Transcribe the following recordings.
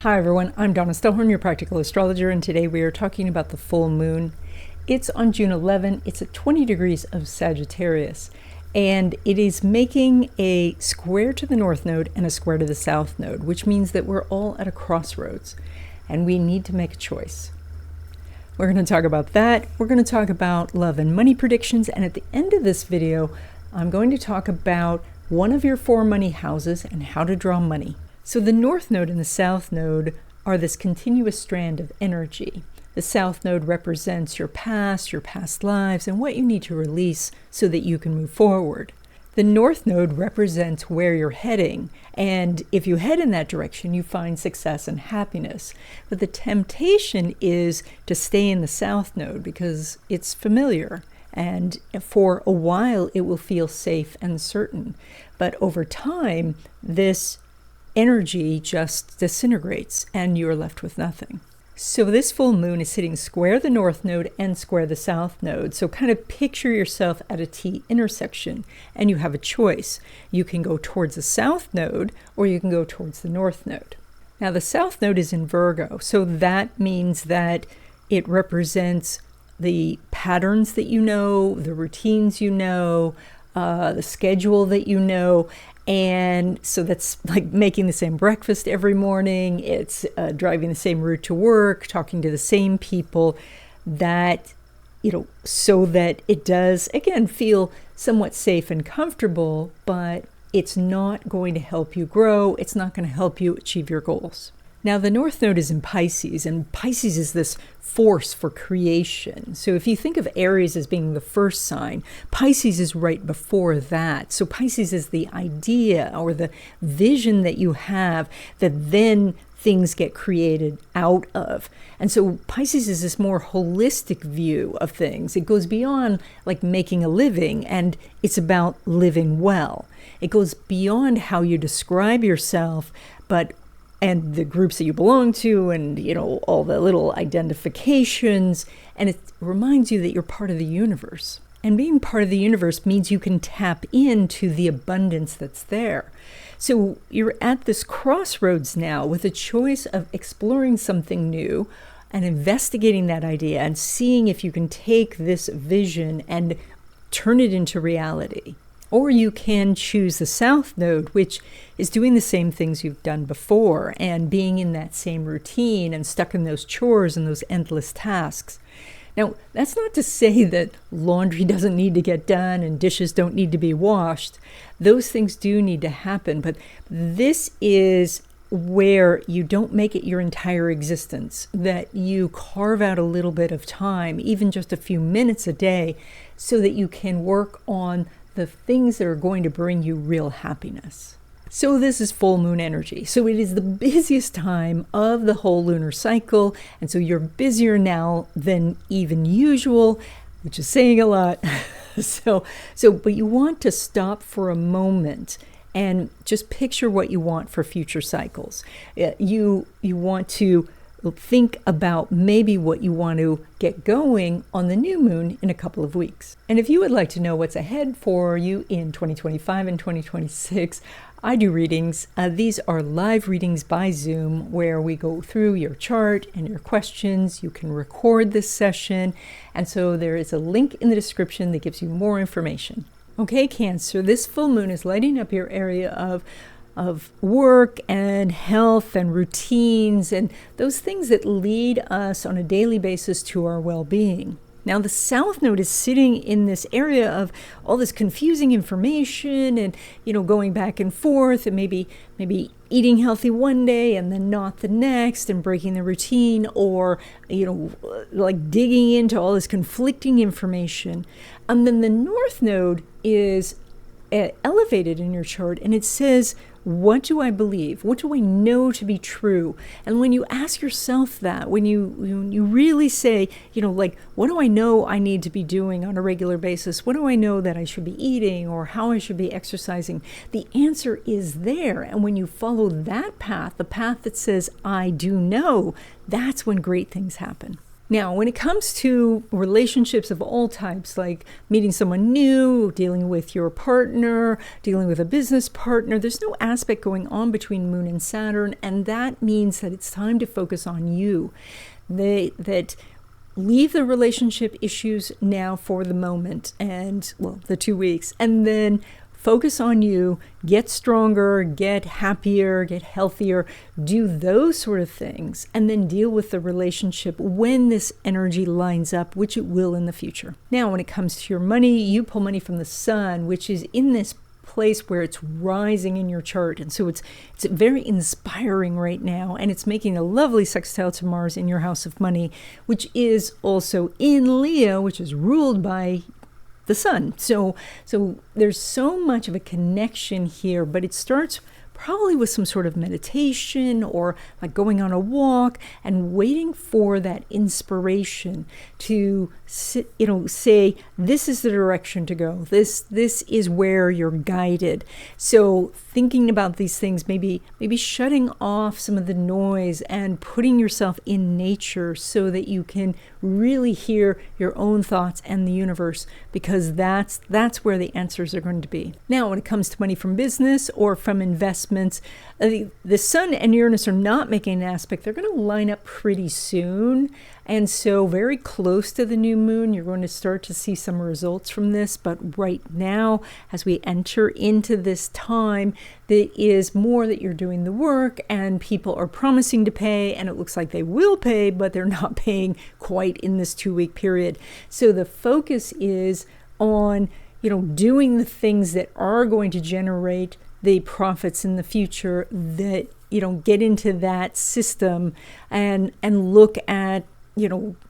Hi everyone, I'm Donna Stellhorn, your practical astrologer, and today we are talking about the full moon. It's on June 11, it's at 20 degrees of Sagittarius, and it is making a square to the north node and a square to the south node, which means that we're all at a crossroads, and we need to make a choice. We're going to talk about that. We're going to talk about love and money predictions, and at the end of this video, I'm going to talk about one of your four money houses and how to draw money. So the north node and the south node are this continuous strand of energy. The south node represents your past lives, and what you need to release so that you can move forward. The north node represents where you're heading, and if you head in that direction, you find success and happiness. But the temptation is to stay in the south node because it's familiar, and for a while it will feel safe and certain. But over time, this energy just disintegrates and you're left with nothing. So this full moon is sitting square the north node and square the south node. So kind of picture yourself at a T intersection and you have a choice. You can go towards the south node or you can go towards the north node. Now the south node is in Virgo, so that means that it represents the patterns that you know, the routines you know, the schedule that you know. And so that's like making the same breakfast every morning. It's driving the same route to work, talking to the same people, that, so that it does, again, feel somewhat safe and comfortable, but it's not going to help you grow. It's not going to help you achieve your goals. Now, the north node is in Pisces, and Pisces is this force for creation. So if you think of Aries as being the first sign, Pisces is right before that. So Pisces is the idea or the vision that you have that then things get created out of. And so Pisces is this more holistic view of things. It goes beyond like making a living, and it's about living well. It goes beyond how you describe yourself, and the groups that you belong to, and all the little identifications, and it reminds you that you're part of the universe. And being part of the universe means you can tap into the abundance that's there. So you're at this crossroads now with a choice of exploring something new and investigating that idea and seeing if you can take this vision and turn it into reality. Or you can choose the south node, which is doing the same things you've done before and being in that same routine and stuck in those chores and those endless tasks. Now, that's not to say that laundry doesn't need to get done and dishes don't need to be washed. Those things do need to happen, but this is where you don't make it your entire existence, that you carve out a little bit of time, even just a few minutes a day, so that you can work on the things that are going to bring you real happiness. So this is full moon energy. So it is the busiest time of the whole lunar cycle. And so you're busier now than even usual, which is saying a lot. But you want to stop for a moment and just picture what you want for future cycles. You want to think about maybe what you want to get going on the new moon in a couple of weeks. And if you would like to know what's ahead for you in 2025 and 2026, I do readings. These are live readings by Zoom where we go through your chart and your questions. You can record this session. And so there is a link in the description that gives you more information. Okay, Cancer, this full moon is lighting up your area of work and health and routines and those things that lead us on a daily basis to our well-being. Now, the south node is sitting in this area of all this confusing information and, going back and forth and maybe eating healthy one day and then not the next and breaking the routine, or, like digging into all this conflicting information. And then the north node is elevated in your chart, and it says, what do I believe? What do I know to be true? And when you ask yourself that, when you really say, what do I know I need to be doing on a regular basis? What do I know that I should be eating or how I should be exercising? The answer is there. And when you follow that path, the path that says, I do know, that's when great things happen. Now, when it comes to relationships of all types, like meeting someone new, dealing with your partner, dealing with a business partner, there's no aspect going on between Moon and Saturn, and that means that it's time to focus on you. That leave the relationship issues now for the moment and, well, the 2 weeks, and then focus on you, get stronger, get happier, get healthier, do those sort of things, and then deal with the relationship when this energy lines up, which it will in the future. Now, when it comes to your money, you pull money from the sun, which is in this place where it's rising in your chart. And so it's very inspiring right now, and it's making a lovely sextile to Mars in your house of money, which is also in Leo, which is ruled by the sun. So there's so much of a connection here, but it starts probably with some sort of meditation or like going on a walk and waiting for that inspiration to say, this is the direction to go. This is where you're guided. So thinking about these things, maybe shutting off some of the noise and putting yourself in nature so that you can really hear your own thoughts and the universe, because that's where the answers are going to be. Now, when it comes to money from business or from investments, the sun and Uranus are not making an aspect. They're going to line up pretty soon. And so very close to the new moon, you're going to start to see some results from this. But right now, as we enter into this time, there is more that you're doing the work and people are promising to pay, and it looks like they will pay, but they're not paying quite in this 2-week period. So the focus is on, doing the things that are going to generate the profits in the future, that, get into that system and look at,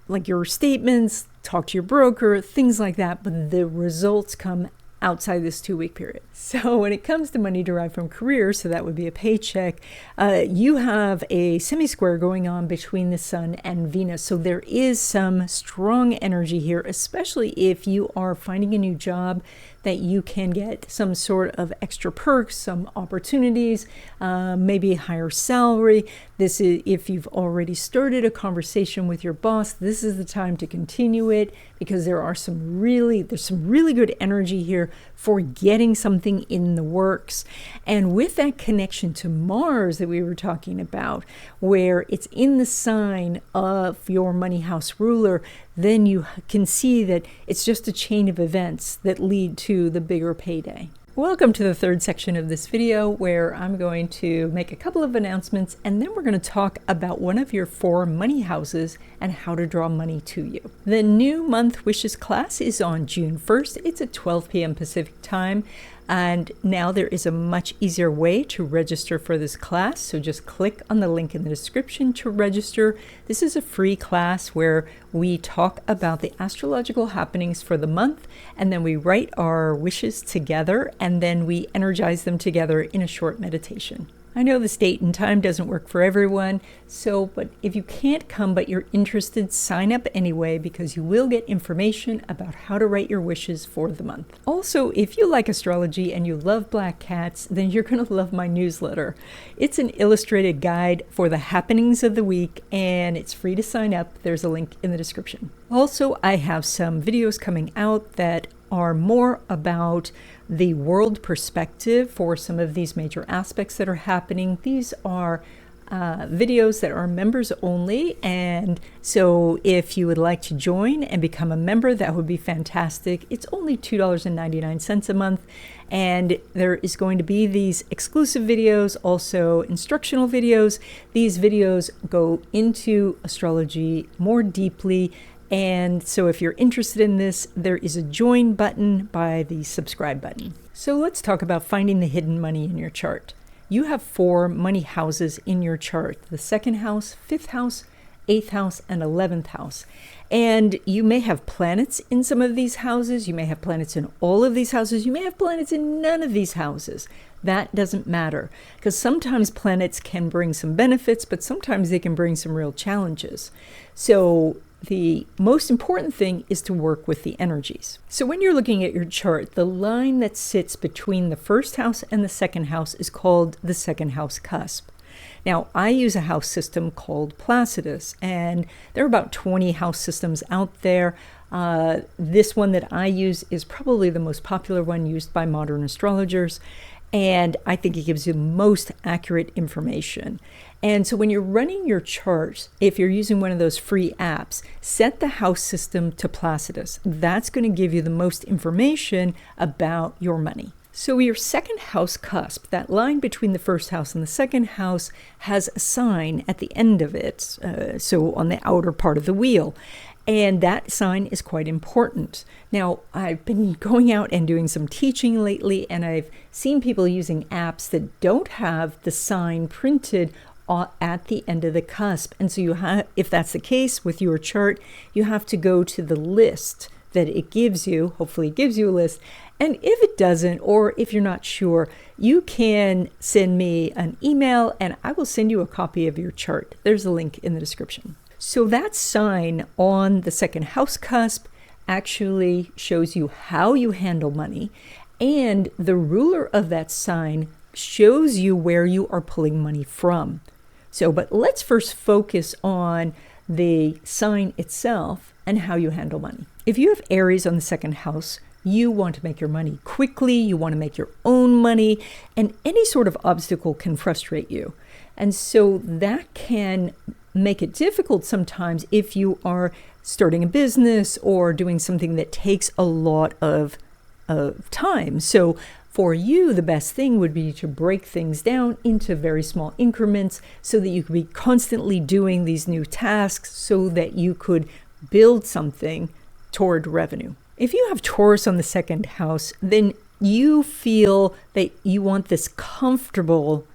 like your statements, talk to your broker, things like that. But the results come outside this 2-week period. So when it comes to money derived from career, so that would be a paycheck, you have a semi-square going on between the sun and Venus. So there is some strong energy here, especially if you are finding a new job, that you can get some sort of extra perks, some opportunities, maybe a higher salary. This is, if you've already started a conversation with your boss, this is the time to continue it, because there's some really good energy here for getting something in the works. And with that connection to Mars that we were talking about, where it's in the sign of your money house ruler, then you can see that it's just a chain of events that lead to the bigger payday. Welcome to the third section of this video, where I'm going to make a couple of announcements, and then we're going to talk about one of your 4 money houses and how to draw money to you. The new month wishes class is on June 1st. It's at 12 p.m. Pacific time. And now there is a much easier way to register for this class. So just click on the link in the description to register. This is a free class where we talk about the astrological happenings for the month, and then we write our wishes together, and then we energize them together in a short meditation. I know this date and time doesn't work for everyone, but if you can't come but you're interested, sign up anyway, because you will get information about how to write your wishes for the month. Also, if you like astrology and you love black cats, then you're going to love my newsletter. It's an illustrated guide for the happenings of the week, and it's free to sign up. There's a link in the description. Also, I have some videos coming out that are more about the world perspective for some of these major aspects that are happening. These are videos that are members only, and so if you would like to join and become a member, that would be fantastic. It's only $2.99 a month, and there is going to be these exclusive videos, also instructional videos. These videos go into astrology more deeply. And so if you're interested in this, there is a join button by the subscribe button. So let's talk about finding the hidden money in your chart. You have 4 money houses in your chart: the 2nd house, 5th house, 8th house, and 11th house. And you may have planets in some of these houses. You may have planets in all of these houses. You may have planets in none of these houses. That doesn't matter, because sometimes planets can bring some benefits, but sometimes they can bring some real challenges. So the most important thing is to work with the energies. So when you're looking at your chart, the line that sits between the 1st house and the 2nd house is called the 2nd house cusp. Now, I use a house system called Placidus, and there are about 20 house systems out there. This one that I use is probably the most popular one used by modern astrologers, and I think it gives you the most accurate information. And so when you're running your charts, if you're using one of those free apps, set the house system to Placidus. That's going to give you the most information about your money. So your second house cusp, that line between the first house and the second house, has a sign at the end of it, so on the outer part of the wheel. And that sign is quite important. Now, I've been going out and doing some teaching lately, and I've seen people using apps that don't have the sign printed at the end of the cusp. And so if that's the case with your chart, you have to go to the list that it gives you. Hopefully it gives you a list. And if it doesn't, or if you're not sure, you can send me an email and I will send you a copy of your chart. There's a link in the description. So that sign on the second house cusp actually shows you how you handle money, and the ruler of that sign shows you where you are pulling money from. But let's first focus on the sign itself and how you handle money. If you have Aries on the second house, you want to make your money quickly, you want to make your own money, and any sort of obstacle can frustrate you. And so that can make it difficult sometimes if you are starting a business or doing something that takes a lot of time. So for you, the best thing would be to break things down into very small increments so that you could be constantly doing these new tasks so that you could build something toward revenue. If you have Taurus on the second house, then you feel that you want this comfortable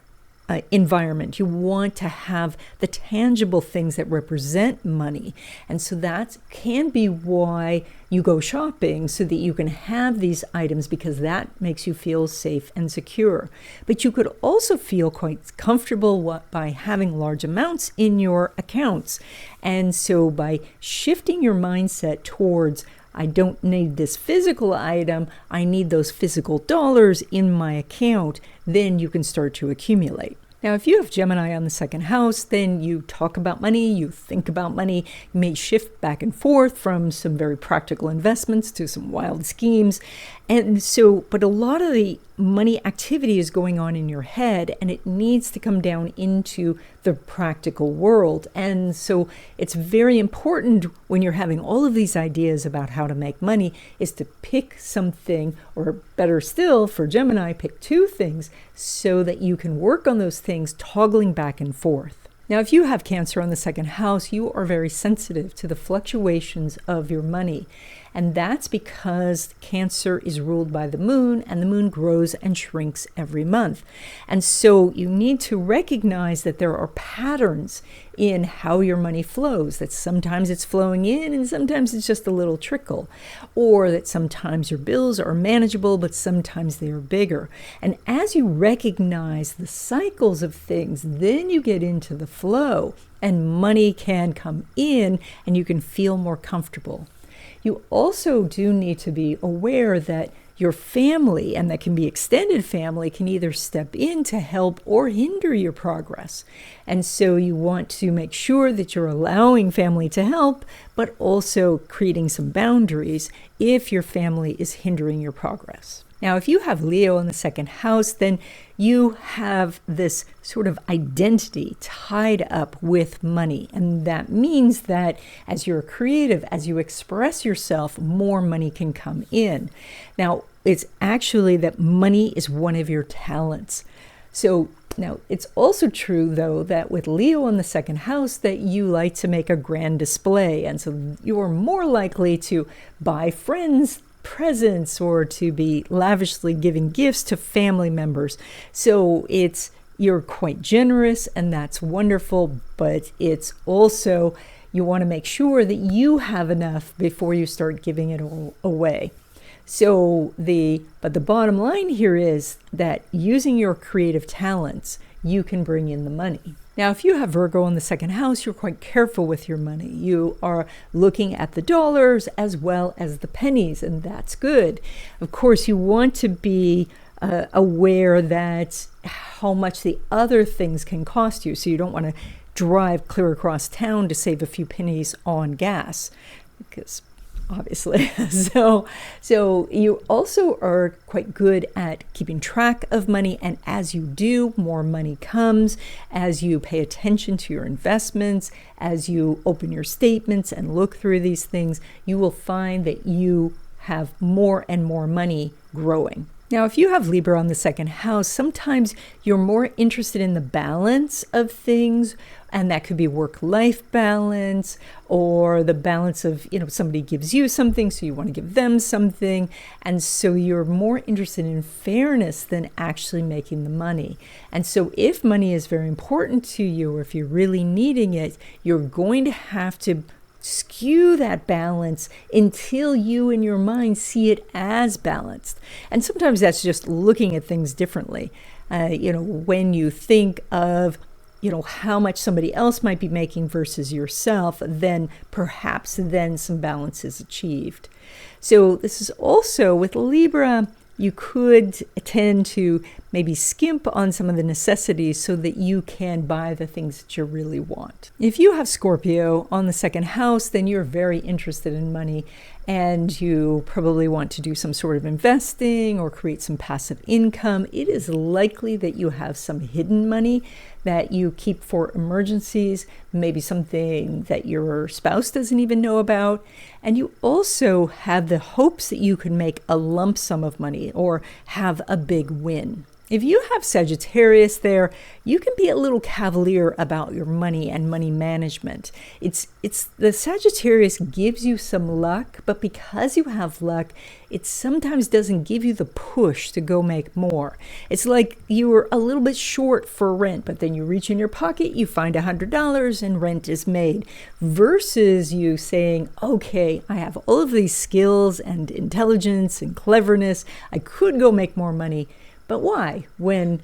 environment. You want to have the tangible things that represent money. And so that can be why you go shopping, so that you can have these items, because that makes you feel safe and secure. But you could also feel quite comfortable by having large amounts in your accounts. And so by shifting your mindset towards, I don't need this physical item, I need those physical dollars in my account, then you can start to accumulate. Now, if you have Gemini on the second house, then you talk about money, you think about money, you may shift back and forth from some very practical investments to some wild schemes. And so, but a lot of the money activity is going on in your head, and it needs to come down into the practical world. And so it's very important when you're having all of these ideas about how to make money is to pick something, or better still for Gemini, pick two things so that you can work on those things, toggling back and forth. Now, if you have Cancer on the second house, you are very sensitive to the fluctuations of your money. And that's because Cancer is ruled by the moon, and the moon grows and shrinks every month. And so you need to recognize that there are patterns in how your money flows, that sometimes it's flowing in and sometimes it's just a little trickle, or that sometimes your bills are manageable, but sometimes they are bigger. And as you recognize the cycles of things, then you get into the flow and money can come in and you can feel more comfortable. You also do need to be aware that your family, and that can be extended family, can either step in to help or hinder your progress. And so you want to make sure that you're allowing family to help, but also creating some boundaries if your family is hindering your progress. Now, if you have Leo in the second house, then you have this sort of identity tied up with money. And that means that as you're creative, as you express yourself, more money can come in. Now, it's actually that money is one of your talents. So now, it's also true, though, that with Leo in the second house, that you like to make a grand display. And so you're more likely to buy friends presents or to be lavishly giving gifts to family members. So you're quite generous, and that's wonderful, but it's also, you want to make sure that you have enough before you start giving it all away. But the bottom line here is that using your creative talents, you can bring in the money. Now, if you have Virgo in the second house, you're quite careful with your money. You are looking at the dollars as well as the pennies, and that's good. Of course, you want to be aware that how much the other things can cost you. So you don't want to drive clear across town to save a few pennies on gas, because obviously. So you also are quite good at keeping track of money, and as you do, more money comes. As you pay attention to your investments, as you open your statements and look through these things, you will find that you have more and more money growing. Now, if you have Libra on the second house, sometimes you're more interested in the balance of things, and that could be work-life balance, or the balance of, somebody gives you something, so you want to give them something. And so you're more interested in fairness than actually making the money. And so if money is very important to you, or if you're really needing it, you're going to have to skew that balance until you in your mind see it as balanced. And sometimes that's just looking at things differently. When you think of how much somebody else might be making versus yourself, then perhaps some balance is achieved. So this is also with Libra, you could tend to maybe skimp on some of the necessities so that you can buy the things that you really want. If you have Scorpio on the second house, then you're very interested in money, and you probably want to do some sort of investing or create some passive income. It is likely that you have some hidden money that you keep for emergencies, maybe something that your spouse doesn't even know about. And you also have the hopes that you can make a lump sum of money or have a big win. If you have Sagittarius there, you can be a little cavalier about your money and money management. It's the Sagittarius gives you some luck, but because you have luck, it sometimes doesn't give you the push to go make more. It's like you were a little bit short for rent, but then you reach in your pocket, you find $100 and rent is made, versus you saying, okay, I have all of these skills and intelligence and cleverness, I could go make more money. But why, when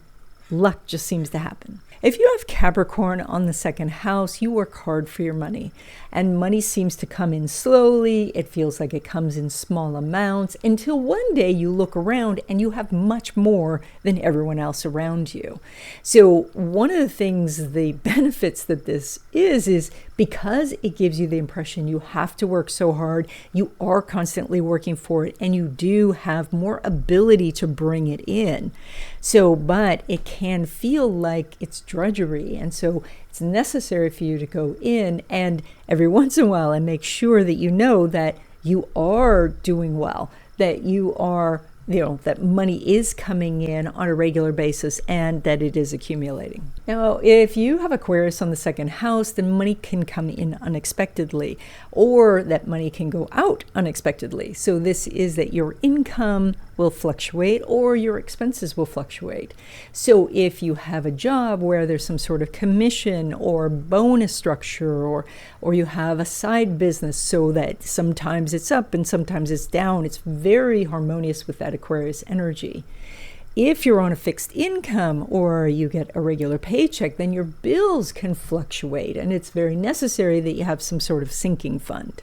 luck just seems to happen? If you have Capricorn on the second house, you work hard for your money, and money seems to come in slowly. It feels like it comes in small amounts until one day you look around and you have much more than everyone else around you. So one of the things, the benefits that this is because it gives you the impression you have to work so hard, you are constantly working for it, and you do have more ability to bring it in. So, but it can feel like it's drudgery, and so it's necessary for you to go in and every once in a while and make sure that you know that you are doing well, that you are, that money is coming in on a regular basis and that it is accumulating. Now, if you have Aquarius on the second house, then money can come in unexpectedly, or that money can go out unexpectedly. So this is that your income will fluctuate or your expenses will fluctuate. So if you have a job where there's some sort of commission or bonus structure, or you have a side business so that sometimes it's up and sometimes it's down, it's very harmonious with that Aquarius energy. If you're on a fixed income or you get a regular paycheck, then your bills can fluctuate, and it's very necessary that you have some sort of sinking fund.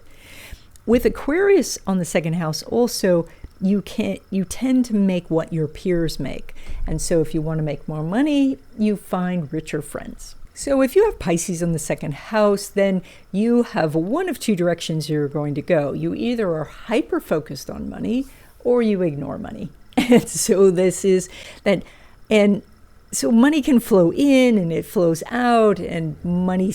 With Aquarius on the second house also, you tend to make what your peers make. And so if you want to make more money, you find richer friends. So if you have Pisces in the second house, then you have one of two directions you're going to go. You either are hyper-focused on money or you ignore money. And so this is that, and so money can flow in and it flows out, and money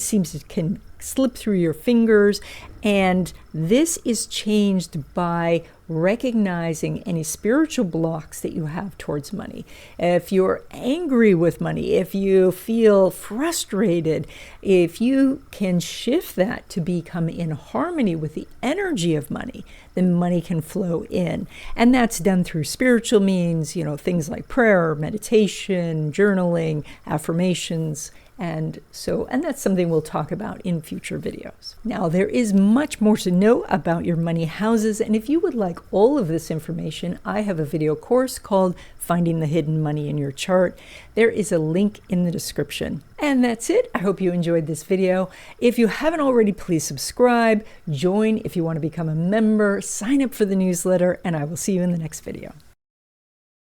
can slip through your fingers. And this is changed by recognizing any spiritual blocks that you have towards money. If you're angry with money, if you feel frustrated, if you can shift that to become in harmony with the energy of money, then money can flow in. And that's done through spiritual means, things like prayer, meditation, journaling, affirmations. And that's something we'll talk about in future videos. Now, there is much more to know about your money houses, and if you would like all of this information, I have a video course called Finding the Hidden Money in Your Chart. There is a link in the description. And that's it. I hope you enjoyed this video. If you haven't already, please subscribe, join if you want to become a member, sign up for the newsletter, and I will see you in the next video.